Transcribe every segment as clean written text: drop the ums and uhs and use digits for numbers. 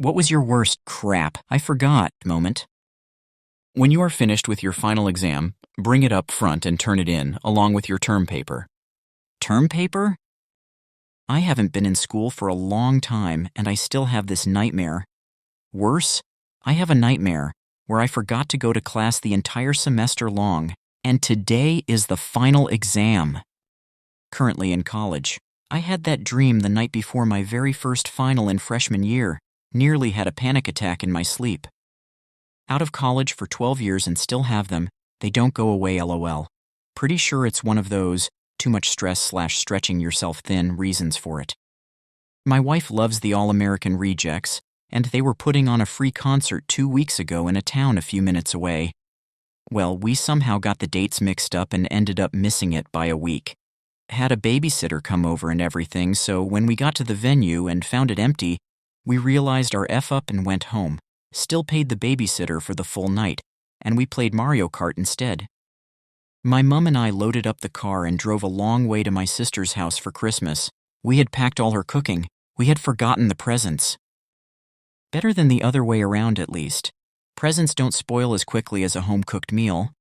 What was your worst crap, I forgot moment? When you are finished with your final exam, bring it up front and turn it in, along with your term paper. Term paper? I haven't been in school for a long time, and I still have this nightmare. Worse, I have a nightmare where I forgot to go to class the entire semester long, and today is the final exam. Currently in college, I had that dream the night before my very first final in freshman year, nearly had a panic attack in my sleep. Out of college for 12 years and still have them, they don't go away LOL. Pretty sure it's one of those too much stress/stretching yourself thin reasons for it. My wife loves the All-American Rejects, and they were putting on a free concert 2 weeks ago in a town a few minutes away. Well, we somehow got the dates mixed up and ended up missing it by a week. Had a babysitter come over and everything, so when we got to the venue and found it empty, we realized our F up and went home. Still paid the babysitter for the full night, and we played Mario Kart instead. My mom and I loaded up the car and drove a long way to my sister's house for Christmas. We had packed all her cooking. We had forgotten the presents. Better than the other way around, at least. Presents don't spoil as quickly as a home-cooked meal.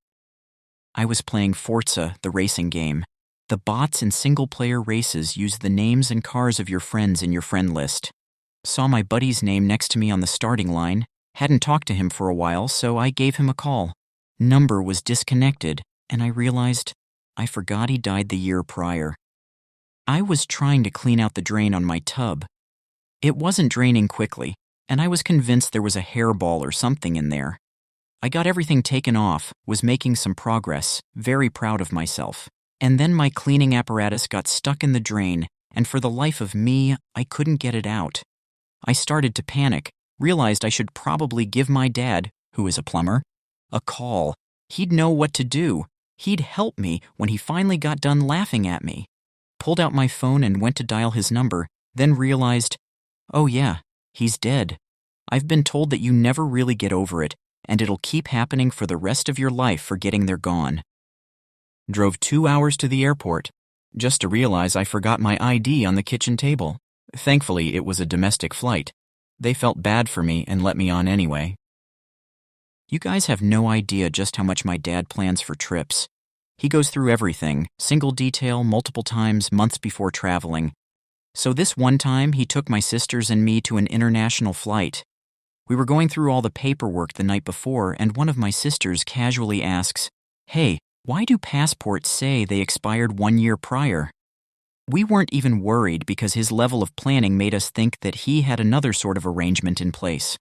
I was playing Forza, the racing game. The bots in single-player races use the names and cars of your friends in your friend list. Saw my buddy's name next to me on the starting line. Hadn't talked to him for a while, so I gave him a call. Number was disconnected, and I realized I forgot he died the year prior. I was trying to clean out the drain on my tub. It wasn't draining quickly, and I was convinced there was a hairball or something in there. I got everything taken off, was making some progress, very proud of myself. And then my cleaning apparatus got stuck in the drain, and for the life of me, I couldn't get it out. I started to panic, realized I should probably give my dad, who is a plumber, a call. He'd know what to do. He'd help me when he finally got done laughing at me. Pulled out my phone and went to dial his number, then realized, oh yeah, he's dead. I've been told that you never really get over it, and it'll keep happening for the rest of your life forgetting they're gone. Drove 2 hours to the airport, just to realize I forgot my ID on the kitchen table. Thankfully, it was a domestic flight. They felt bad for me and let me on anyway. You guys have no idea just how much my dad plans for trips. He goes through everything, single detail, multiple times, months before traveling. So this one time, he took my sisters and me to an international flight. We were going through all the paperwork the night before, and one of my sisters casually asks, "Hey, why do passports say they expired 1 year prior?" We weren't even worried because his level of planning made us think that he had another sort of arrangement in place.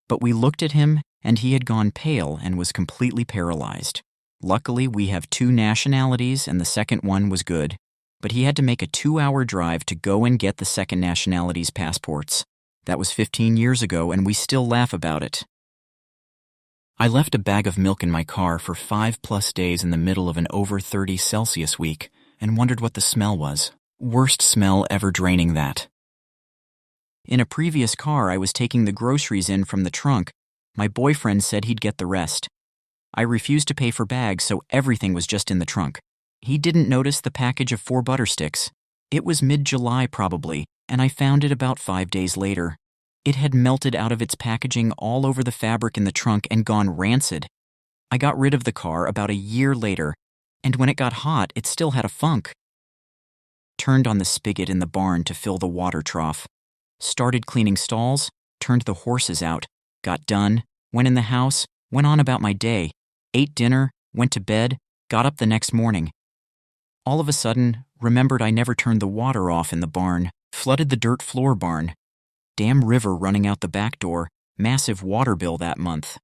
But we looked at him, and he had gone pale and was completely paralyzed. Luckily, we have 2 nationalities, and the second one was good. But he had to make a 2-hour drive to go and get the second nationality's passports. That was 15 years ago, and we still laugh about it. I left a bag of milk in my car for 5+ days in the middle of an over 30 Celsius week and wondered what the smell was. Worst smell ever draining that. In a previous car, I was taking the groceries in from the trunk. My boyfriend said he'd get the rest. I refused to pay for bags, so everything was just in the trunk. He didn't notice the package of 4 butter sticks. It was mid-July probably, and I found it about 5 days later. It had melted out of its packaging all over the fabric in the trunk and gone rancid. I got rid of the car about a year later, and when it got hot, it still had a funk. Turned on the spigot in the barn to fill the water trough. Started cleaning stalls, turned the horses out, got done, went in the house, went on about my day, ate dinner, went to bed, got up the next morning. All of a sudden, remembered I never turned the water off in the barn, flooded the dirt floor barn. Damn river running out the back door, massive water bill that month.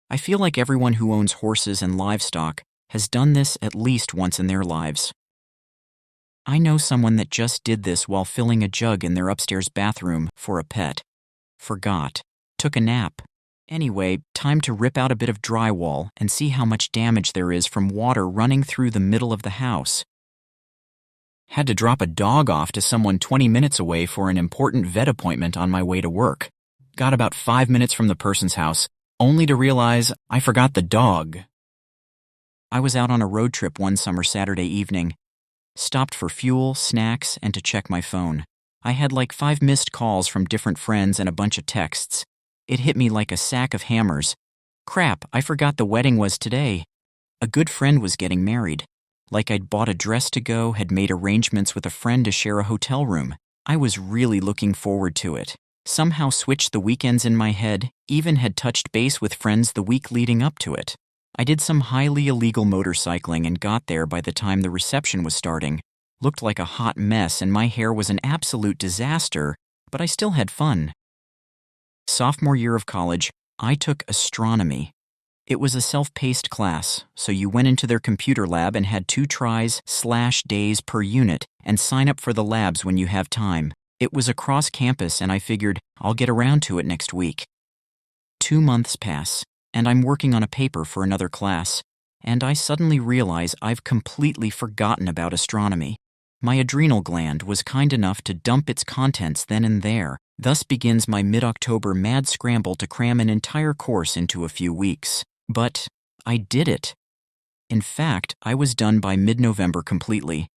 I feel like everyone who owns horses and livestock has done this at least once in their lives. I know someone that just did this while filling a jug in their upstairs bathroom for a pet. Forgot. Took a nap. Anyway, time to rip out a bit of drywall and see how much damage there is from water running through the middle of the house. Had to drop a dog off to someone 20 minutes away for an important vet appointment on my way to work. Got about 5 minutes from the person's house, only to realize I forgot the dog. I was out on a road trip one summer Saturday evening. Stopped for fuel, snacks, and to check my phone. I had like 5 missed calls from different friends and a bunch of texts. It hit me like a sack of hammers. Crap, I forgot the wedding was today. A good friend was getting married. Like I'd bought a dress to go, had made arrangements with a friend to share a hotel room. I was really looking forward to it. Somehow switched the weekends in my head, even had touched base with friends the week leading up to it. I did some highly illegal motorcycling and got there by the time the reception was starting. Looked like a hot mess and my hair was an absolute disaster, but I still had fun. Sophomore year of college, I took astronomy. It was a self-paced class, so you went into their computer lab and had 2 tries/days per unit and sign up for the labs when you have time. It was across campus and I figured I'll get around to it next week. 2 months pass, and I'm working on a paper for another class, and I suddenly realize I've completely forgotten about astronomy. My adrenal gland was kind enough to dump its contents then and there. Thus begins my mid-October mad scramble to cram an entire course into a few weeks. But I did it. In fact, I was done by mid-November completely.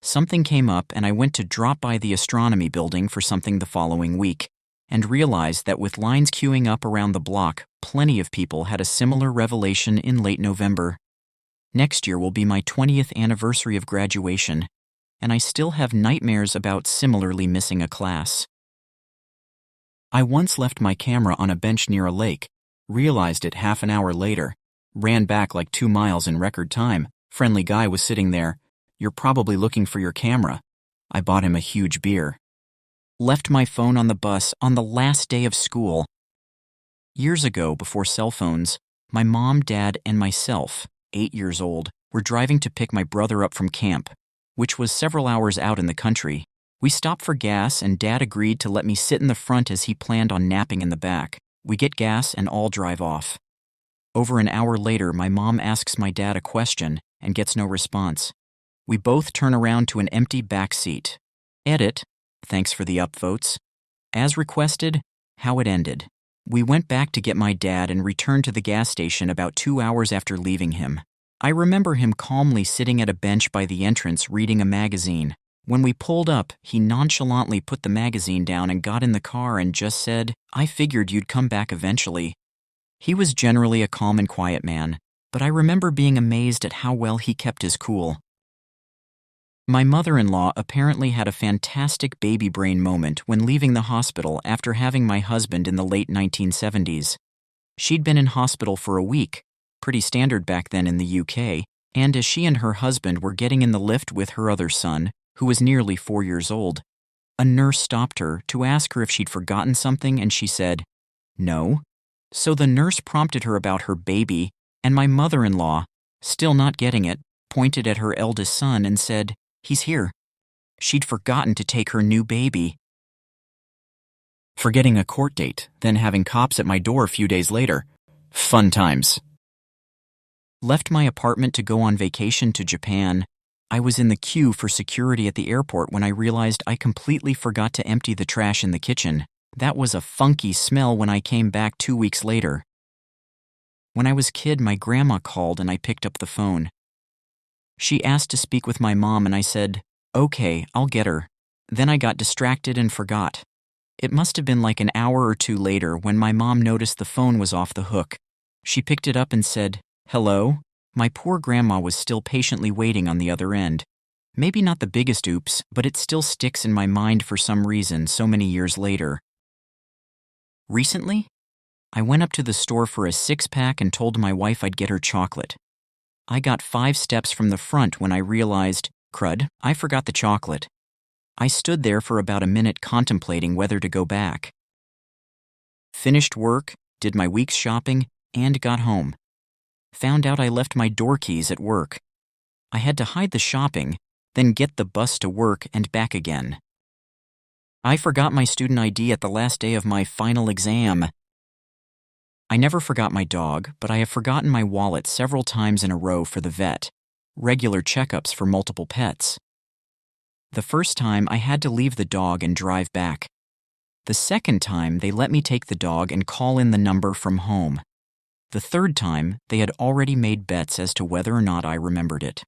Something came up and I went to drop by the astronomy building for something the following week, and realized that with lines queuing up around the block, plenty of people had a similar revelation in late November. Next year will be my 20th anniversary of graduation, and I still have nightmares about similarly missing a class. I once left my camera on a bench near a lake, realized it half an hour later, ran back like 2 miles in record time. Friendly guy was sitting there. You're probably looking for your camera. I bought him a huge beer. Left my phone on the bus on the last day of school. Years ago, before cell phones, my mom, dad, and myself, 8 years old, were driving to pick my brother up from camp, which was several hours out in the country. We stopped for gas and Dad agreed to let me sit in the front as he planned on napping in the back. We get gas and all drive off. Over an hour later, my mom asks my dad a question and gets no response. We both turn around to an empty back seat. Edit, thanks for the upvotes. As requested, how it ended. We went back to get my dad and returned to the gas station about 2 hours after leaving him. I remember him calmly sitting at a bench by the entrance reading a magazine. When we pulled up, he nonchalantly put the magazine down and got in the car and just said, "I figured you'd come back eventually." He was generally a calm and quiet man, but I remember being amazed at how well he kept his cool. My mother-in-law apparently had a fantastic baby brain moment when leaving the hospital after having my husband in the late 1970s. She'd been in hospital for a week, pretty standard back then in the UK, and as she and her husband were getting in the lift with her other son, who was nearly 4 years old, a nurse stopped her to ask her if she'd forgotten something, and she said, "No." So the nurse prompted her about her baby, and my mother-in-law, still not getting it, pointed at her eldest son and said, "He's here." She'd forgotten to take her new baby. Forgetting a court date, then having cops at my door a few days later. Fun times. Left my apartment to go on vacation to Japan. I was in the queue for security at the airport when I realized I completely forgot to empty the trash in the kitchen. That was a funky smell when I came back 2 weeks later. When I was a kid, my grandma called and I picked up the phone. She asked to speak with my mom and I said, "Okay, I'll get her." Then I got distracted and forgot. It must have been like an hour or 2 later when my mom noticed the phone was off the hook. She picked it up and said, "Hello?" My poor grandma was still patiently waiting on the other end. Maybe not the biggest oops, but it still sticks in my mind for some reason so many years later. Recently, I went up to the store for a 6-pack and told my wife I'd get her chocolate. I got 5 steps from the front when I realized, crud, I forgot the chocolate. I stood there for about a minute contemplating whether to go back. Finished work, did my week's shopping, and got home. Found out I left my door keys at work. I had to hide the shopping, then get the bus to work and back again. I forgot my student ID at the last day of my final exam. I never forgot my dog, but I have forgotten my wallet several times in a row for the vet, regular checkups for multiple pets. The first time I had to leave the dog and drive back. The second time they let me take the dog and call in the number from home. The third time, they had already made bets as to whether or not I remembered it.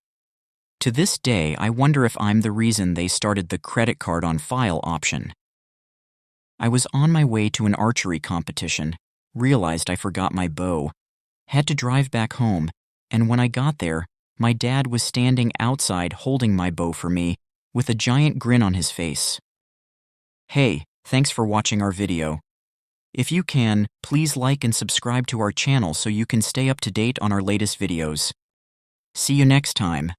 To this day, I wonder if I'm the reason they started the credit card on file option. I was on my way to an archery competition, realized I forgot my bow, had to drive back home, and when I got there, my dad was standing outside holding my bow for me with a giant grin on his face. Hey, thanks for watching our video. If you can, please like and subscribe to our channel so you can stay up to date on our latest videos. See you next time.